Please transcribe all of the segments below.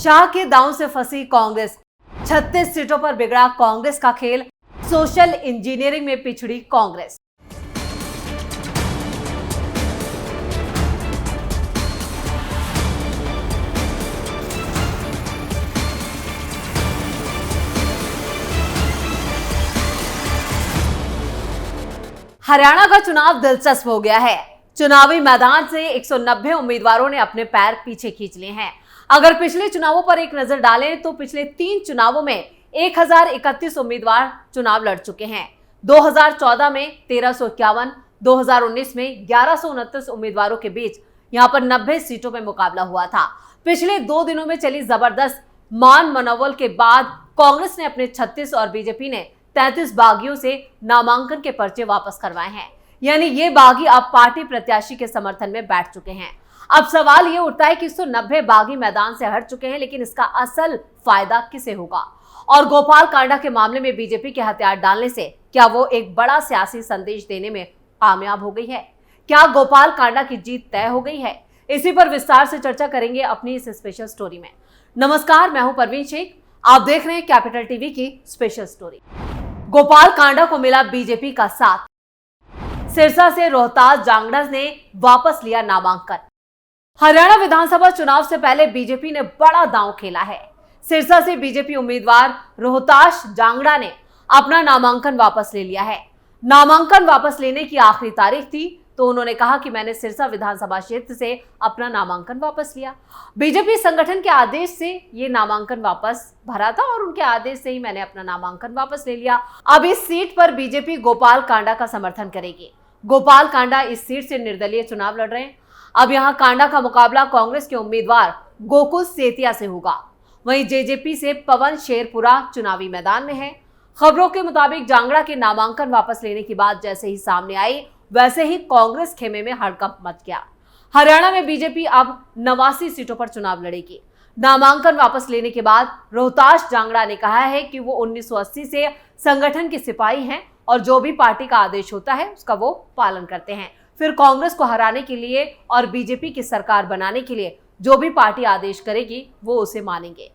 शाह के दांव से फंसी कांग्रेस, 36 सीटों पर बिगड़ा कांग्रेस का खेल, सोशल इंजीनियरिंग में पिछड़ी कांग्रेस। हरियाणा का चुनाव दिलचस्प हो गया है। चुनावी मैदान से 190 उम्मीदवारों ने अपने पैर पीछे खींच लिए हैं। अगर पिछले चुनावों पर एक नजर डालें तो पिछले 3 चुनावों में 1031 उम्मीदवार चुनाव लड़ चुके हैं। 2014 में 1351, 2019 में 1129 उम्मीदवारों के बीच यहां पर 90 सीटों में मुकाबला हुआ था। पिछले 2 दिनों में चली जबरदस्त मान मनोबल के बाद कांग्रेस ने अपने 36 और बीजेपी ने 33 बागियों से नामांकन के पर्चे वापस करवाए हैं। यानी ये बागी अब पार्टी प्रत्याशी के समर्थन में बैठ चुके हैं। अब सवाल ये उठता है कि 190 बागी मैदान से हट चुके हैं, लेकिन इसका असल फायदा किसे होगा? और गोपाल कांडा के मामले में बीजेपी के हथियार डालने से क्या वो एक बड़ा सियासी संदेश देने में कामयाब हो गई है? क्या गोपाल कांडा की जीत तय हो गई है? इसी पर विस्तार से चर्चा करेंगे अपनी इस स्पेशल स्टोरी में। नमस्कार, मैं हूं परवीन शेख, आप देख रहे हैं कैपिटल टीवी की स्पेशल स्टोरी। गोपाल कांडा को मिला बीजेपी का साथ, सिरसा से रोहतास जांगड़ा ने वापस लिया नामांकन। हरियाणा विधानसभा चुनाव से पहले बीजेपी ने बड़ा दांव खेला है। सिरसा से बीजेपी उम्मीदवार रोहतास जांगड़ा ने अपना नामांकन वापस ले लिया है। नामांकन वापस लेने की आखिरी तारीख थी तो उन्होंने कहा कि मैंने सिरसा विधानसभा क्षेत्र से अपना नामांकन वापस लिया। बीजेपी संगठन के आदेश से ये नामांकन वापस भरा था और उनके आदेश से ही मैंने अपना नामांकन वापस ले लिया। अब इस सीट पर बीजेपी गोपाल कांडा का समर्थन करेगी। गोपाल कांडा इस सीट से निर्दलीय चुनाव लड़ रहे हैं। अब यहां कांडा का मुकाबला कांग्रेस के उम्मीदवार गोकुल सेतिया से होगा। वहीं जेजेपी से पवन शेरपुरा चुनावी मैदान में है। खबरों के मुताबिक जांगड़ा के नामांकन वापस लेने की बात जैसे ही सामने आई, वैसे ही कांग्रेस खेमे में हड़कंप मच गया। हरियाणा में बीजेपी अब 89 सीटों पर चुनाव लड़ेगी। नामांकन वापस लेने के बाद रोहतास जांगड़ा ने कहा है कि वो 1980 से संगठन के सिपाही हैं और जो भी पार्टी का आदेश होता है उसका वो पालन करते हैं। फिर कांग्रेस को हराने के लिए और बीजेपी की सरकार बनाने के लिए जो भी पार्टी आदेश करेगी वो उसे मानेंगे।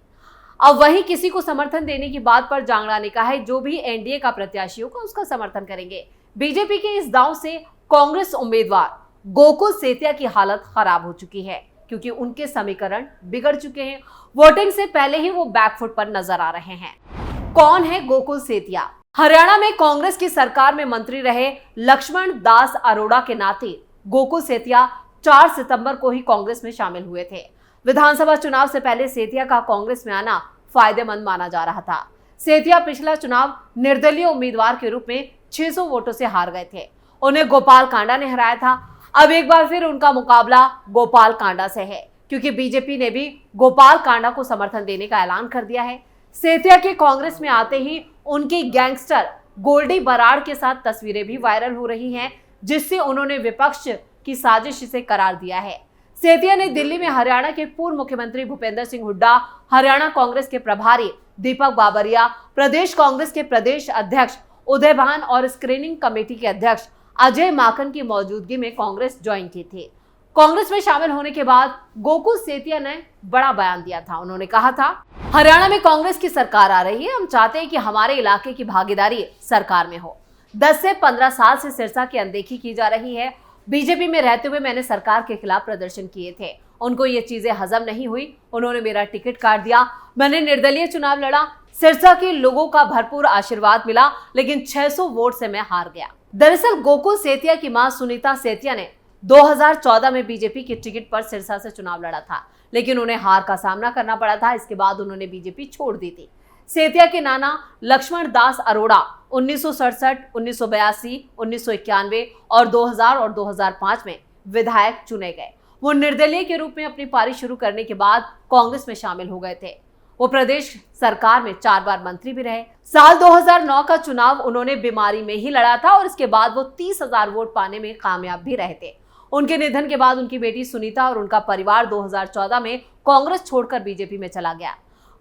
अब वही किसी को समर्थन देने की बात पर जांगड़ा ने कहा है जो भी एनडीए का प्रत्याशी होगा उसका समर्थन करेंगे। बीजेपी के इस दांव से कांग्रेस उम्मीदवार गोकुल सेतिया की हालत खराब हो चुकी है क्योंकि उनके समीकरण बिगड़ चुके हैं। वोटिंग से पहले ही वो बैकफुट पर नजर आ रहे हैं। कौन है गोकुल सेतिया? हरियाणा में कांग्रेस की सरकार में मंत्री रहे लक्ष्मण दास अरोड़ा के नाते गोकुल सेतिया 4 सितंबर को ही कांग्रेस में शामिल हुए थे। विधानसभा चुनाव से पहले सेतिया का कांग्रेस में आना फायदेमंद माना जा रहा था। सेतिया पिछला चुनाव निर्दलीय उम्मीदवार के रूप में 600 वोटों से हार गए थे। उन्हें गोपाल कांडा ने हराया था। अब एक बार फिर उनका मुकाबला गोपाल कांडा से है क्योंकि बीजेपी ने भी गोपाल कांडा को समर्थन देने का ऐलान कर दिया है। सेतिया के कांग्रेस में आते ही उनकी गैंगस्टर गोल्डी बराड़ के साथ तस्वीरें भी वायरल हो रही हैं, जिससे उन्होंने विपक्ष की साजिश से करार दिया है। सेतिया ने दिल्ली में हरियाणा के पूर्व मुख्यमंत्री भूपेंद्र सिंह हुड्डा, हरियाणा कांग्रेस के प्रभारी दीपक बाबरिया, प्रदेश कांग्रेस के प्रदेश अध्यक्ष उदय भान और स्क्रीनिंग कमेटी के अध्यक्ष अजय माकन की मौजूदगी में कांग्रेस ज्वाइन की थी। कांग्रेस में शामिल होने के बाद गोकुल सेतिया ने बड़ा बयान दिया था। उन्होंने कहा था, हरियाणा में कांग्रेस की सरकार आ रही है, हम चाहते हैं कि हमारे इलाके की भागीदारी सरकार में हो। 10 से 15 साल से सिरसा की अनदेखी की जा रही है। बीजेपी में रहते हुए मैंने सरकार के खिलाफ प्रदर्शन किए थे, उनको ये चीजें हजम नहीं हुई, उन्होंने मेरा टिकट काट दिया। मैंने निर्दलीय चुनाव लड़ा, सिरसा के लोगों का भरपूर आशीर्वाद मिला, लेकिन 600 वोट से मैं हार गया। दरअसल गोकुल सेतिया की मां सुनीता सेतिया ने 2014 में बीजेपी के टिकट पर सिरसा से चुनाव लड़ा था, लेकिन उन्हें हार का सामना करना पड़ा था। इसके बाद उन्होंने बीजेपी छोड़ दी थी। सेतिया के नाना लक्ष्मण दास अरोड़ा 1967, 1982, 1991 और 2000 और 2005 में विधायक चुने गए। वो निर्दलीय के रूप में अपनी पारी शुरू करने के बाद कांग्रेस में शामिल हो गए थे। वो प्रदेश सरकार में 4 बार मंत्री भी रहे। साल 2009 का चुनाव उन्होंने बीमारी में ही लड़ा था और इसके बाद वो 30,000 वोट पाने में कामयाब भी रहे थे। उनके निधन के बाद उनकी बेटी सुनीता और उनका परिवार 2014 में कांग्रेस छोड़कर बीजेपी में चला गया।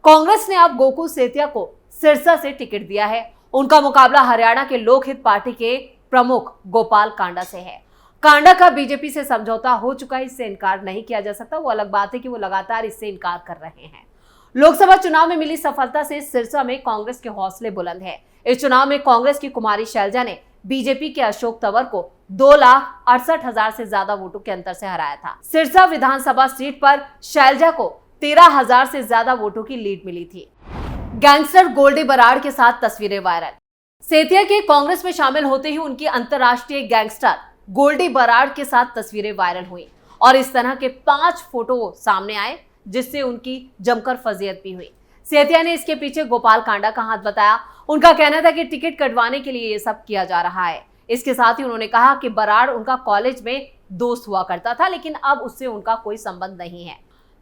कांग्रेस ने अब गोकुल सेतिया को सिरसा से टिकट दिया है। उनका मुकाबला हरियाणा के लोकहित पार्टी के प्रमुख गोपाल कांडा से है। कांडा का बीजेपी से समझौता हो चुका है, इससे इनकार नहीं किया जा सकता। वो अलग बात है कि वो लगातार इससे इनकार कर रहे हैं। लोकसभा चुनाव में मिली सफलता से सिरसा में कांग्रेस के हौसले बुलंद है। इस चुनाव में कांग्रेस की कुमारी शैलजा ने बीजेपी के अशोक तंवर को 2,68,000 से ज्यादा वोटों के अंतर से हराया था। सिरसा विधानसभा सीट पर शैलजा को 13,000 से ज्यादा वोटों की लीड मिली थी। गैंगस्टर गोल्डी बराड़ के साथ तस्वीरें वायरल। सेतिया के कांग्रेस में शामिल होते ही उनकी अंतर्राष्ट्रीय गैंगस्टर गोल्डी बराड़ के साथ तस्वीरें वायरल हुई और इस तरह के 5 फोटो सामने आए जिससे उनकी जमकर फजीयत भी हुई। सेतिया ने इसके पीछे गोपाल कांडा का हाथ बताया। उनका कहना था कि टिकट कटवाने के लिए ये सब किया जा रहा है। इसके साथ ही उन्होंने कहा कि बराड़ उनका कॉलेज में दोस्त हुआ करता था, लेकिन अब उससे उनका कोई संबंध नहीं है।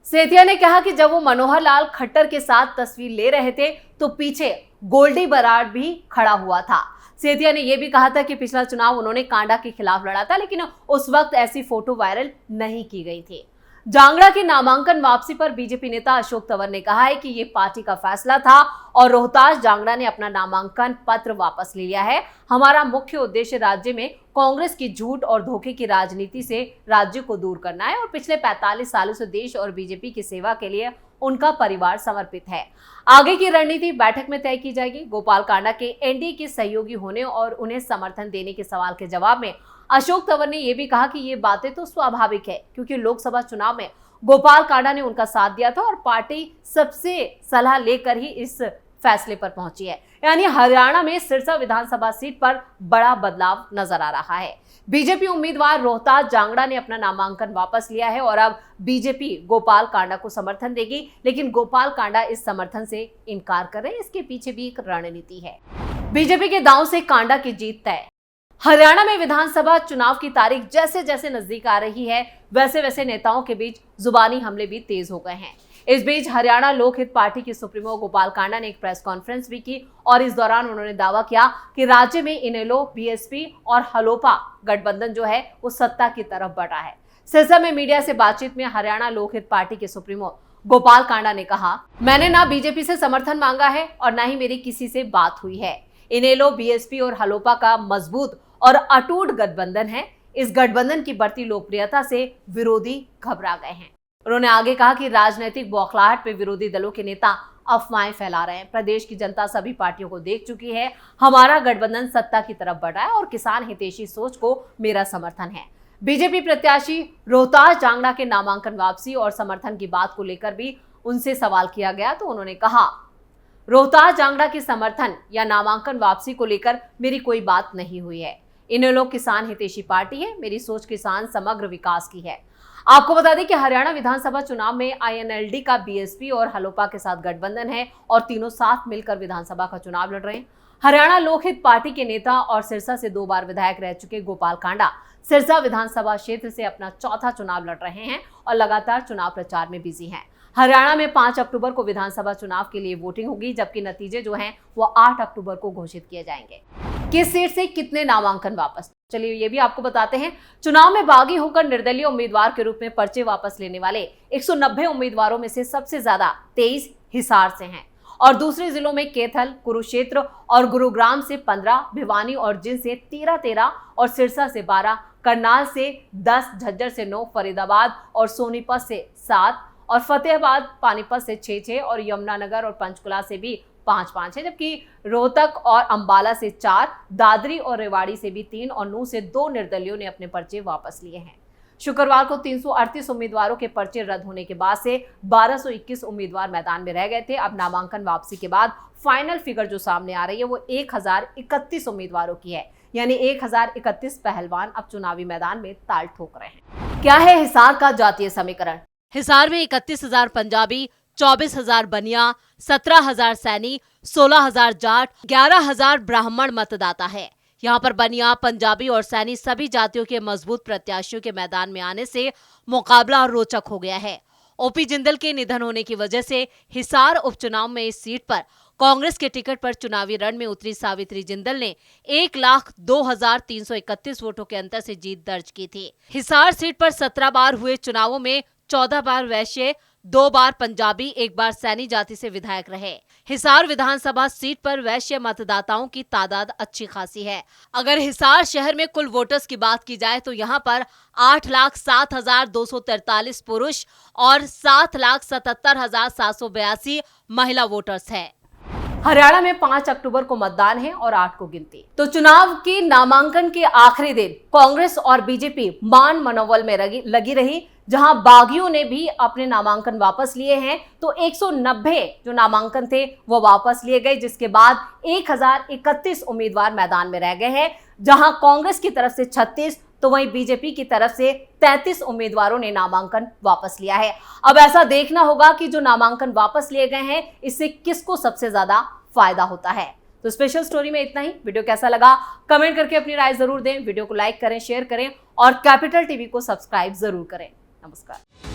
सेतिया ने कहा कि जब वो मनोहर लाल खट्टर के साथ तस्वीर ले रहे थे तो पीछे गोल्डी बराड़ भी खड़ा हुआ था। सेतिया ने यह भी कहा था कि पिछला चुनाव उन्होंने कांडा के खिलाफ लड़ा था, लेकिन उस वक्त ऐसी फोटो वायरल नहीं की गई थी। जांगड़ा की नामांकन वापसी पर बीजेपी नेता अशोक तंवर ने कहा है कि ये पार्टी का फैसला था और रोहतास जांगड़ा ने अपना नामांकन पत्र वापस ले लिया है। हमारा मुख्य उद्देश्य राज्य में कांग्रेस की झूठ और धोखे की राजनीति से राज्य को दूर करना है और पिछले 45 सालों से देश और बीजेपी की सेवा के लिए उनका परिवार समर्पित है। आगे की रणनीति बैठक में तय की जाएगी। गोपाल कांडा के एनडीए के सहयोगी होने और उन्हें समर्थन देने के सवाल के जवाब में अशोक तंवर ने यह भी कहा कि ये बातें तो स्वाभाविक है, क्योंकि लोकसभा चुनाव में गोपाल कांडा ने उनका साथ दिया था और पार्टी सबसे सलाह लेकर ही इस फैसले पर पहुंची है। यानी हरियाणा में सिरसा विधानसभा सीट पर बड़ा बदलाव नजर आ रहा है। बीजेपी उम्मीदवार रोहतास जांगड़ा ने अपना नामांकन वापस लिया है और अब बीजेपी गोपाल कांडा को समर्थन देगी, लेकिन गोपाल कांडा इस समर्थन से इनकार कर रहे हैं। इसके पीछे भी एक रणनीति है। बीजेपी के दांव से कांडा की जीत तय। हरियाणा में विधानसभा चुनाव की तारीख जैसे जैसे नजदीक आ रही है, वैसे वैसे नेताओं के बीच जुबानी हमले भी तेज हो गए हैं। इस बीच हरियाणा लोकहित पार्टी के सुप्रीमो गोपाल कांडा ने एक प्रेस कॉन्फ्रेंस भी की और इस दौरान उन्होंने दावा किया कि राज्य में इनेलो, बीएसपी और हलोपा गठबंधन जो है वो सत्ता की तरफ बढ़ा है। सिरसा में मीडिया से बातचीत में हरियाणा लोकहित पार्टी के सुप्रीमो गोपाल कांडा ने कहा, मैंने ना बीजेपी से समर्थन मांगा है और ना ही मेरी किसी से बात हुई है। इनेलो, बीएसपी और हलोपा का मजबूत और अटूट गठबंधन है। इस गठबंधन की बढ़ती लोकप्रियता से विरोधी घबरा गए हैं। उन्होंने आगे कहा कि राजनीतिक बौखलाहट पे विरोधी दलों के नेता अफवाहें फैला रहे हैं। प्रदेश की जनता सभी पार्टियों को देख चुकी है। हमारा गठबंधन सत्ता की तरफ बढ़ रहा है और किसान हितैषी सोच को मेरा समर्थन है। बीजेपी प्रत्याशी रोहतास जांगड़ा के नामांकन वापसी और समर्थन की बात को लेकर भी उनसे सवाल किया गया तो उन्होंने कहा, रोहतास जांगड़ा के समर्थन या नामांकन वापसी को लेकर मेरी कोई बात नहीं हुई है। इनेलो किसान हितैषी पार्टी है। मेरी सोच किसान समग्र विकास की है। आपको बता दें कि हरियाणा विधानसभा चुनाव में आईएनएलडी का बीएसपी और हलोपा के साथ गठबंधन है और तीनों साथ मिलकर विधानसभा का चुनाव लड़ रहे हैं। हरियाणा लोकहित पार्टी के नेता और सिरसा से 2 बार विधायक रह चुके गोपाल कांडा सिरसा विधानसभा क्षेत्र से अपना चौथा चुनाव लड़ रहे हैं और लगातार चुनाव प्रचार में बिजी हैं। हरियाणा में 5 अक्टूबर को विधानसभा चुनाव के लिए वोटिंग होगी, जबकि नतीजे जो हैं वो 8 अक्टूबर को घोषित किए जाएंगे। किस सीट से कितने नामांकन वापस, चलिए ये भी आपको बताते हैं। चुनाव में बागी होकर निर्दलीय उम्मीदवार के रूप में पर्चे वापस लेने वाले 190 उम्मीदवारों में से सबसे ज्यादा 23 हिसार से हैं और दूसरे जिलों में कैथल, कुरुक्षेत्र और गुरुग्राम से 15, भिवानी और जिंद से 13 और सिरसा से 12, करनाल से 10, झज्जर से 9, फरीदाबाद और सोनीपत से 7 और फतेहाबाद, पानीपत से 6 और यमुनानगर और पंचकुला से भी 5 है, जबकि रोहतक और अंबाला से 4, दादरी और रेवाड़ी से भी 3 और नूंह से 2 निर्दलियों ने अपने पर्चे वापस लिए हैं। शुक्रवार को 338 उम्मीदवारों के पर्चे रद्द होने के बाद से 1221 उम्मीदवार मैदान में रह गए थे। अब नामांकन वापसी के बाद फाइनल फिगर जो सामने आ रही है वो 1031 उम्मीदवारों की है, यानी 1031 पहलवान अब चुनावी मैदान में ताल ठोक रहे हैं। क्या है हिसार का जातीय समीकरण? हिसार में 31,000 पंजाबी, 24,000 बनिया, 17,000 सैनी, 16,000 जाट, 11,000 ब्राह्मण मतदाता है। यहाँ पर बनिया, पंजाबी और सैनी सभी जातियों के मजबूत प्रत्याशियों के मैदान में आने से मुकाबला रोचक हो गया है। ओपी जिंदल के निधन होने की वजह से हिसार उपचुनाव में इस सीट पर कांग्रेस के टिकट पर चुनावी रण में उतरी सावित्री जिंदल ने 1,02,331 वोटों के अंतर से जीत दर्ज की थी। हिसार सीट पर 17 बार हुए चुनावों में 14 बार वैश्य, 2 बार पंजाबी, 1 बार सैनी जाति से विधायक रहे। हिसार विधानसभा सीट पर वैश्य मतदाताओं की तादाद अच्छी खासी है। अगर हिसार शहर में कुल वोटर्स की बात की जाए तो यहाँ पर 8,07,243 पुरुष और 7,77,782 महिला वोटर्स हैं। हरियाणा में 5 अक्टूबर को मतदान है और 8 को गिनती। तो चुनाव के नामांकन के आखिरी दिन कांग्रेस और बीजेपी मान मनोबल में लगी रही, जहां बागियों ने भी अपने नामांकन वापस लिए हैं। तो 190 जो नामांकन थे वो वापस लिए गए, जिसके बाद 1031 उम्मीदवार मैदान में रह गए हैं, जहां कांग्रेस की तरफ से 36 तो वहीं बीजेपी की तरफ से 33 उम्मीदवारों ने नामांकन वापस लिया है। अब ऐसा देखना होगा कि जो नामांकन वापस लिए गए हैं इससे किसको सबसे ज्यादा फायदा होता है। तो स्पेशल स्टोरी में इतना ही। वीडियो कैसा लगा कमेंट करके अपनी राय जरूर दें। वीडियो को लाइक करें, शेयर करें और कैपिटल टीवी को सब्सक्राइब जरूर करें। नमस्कार।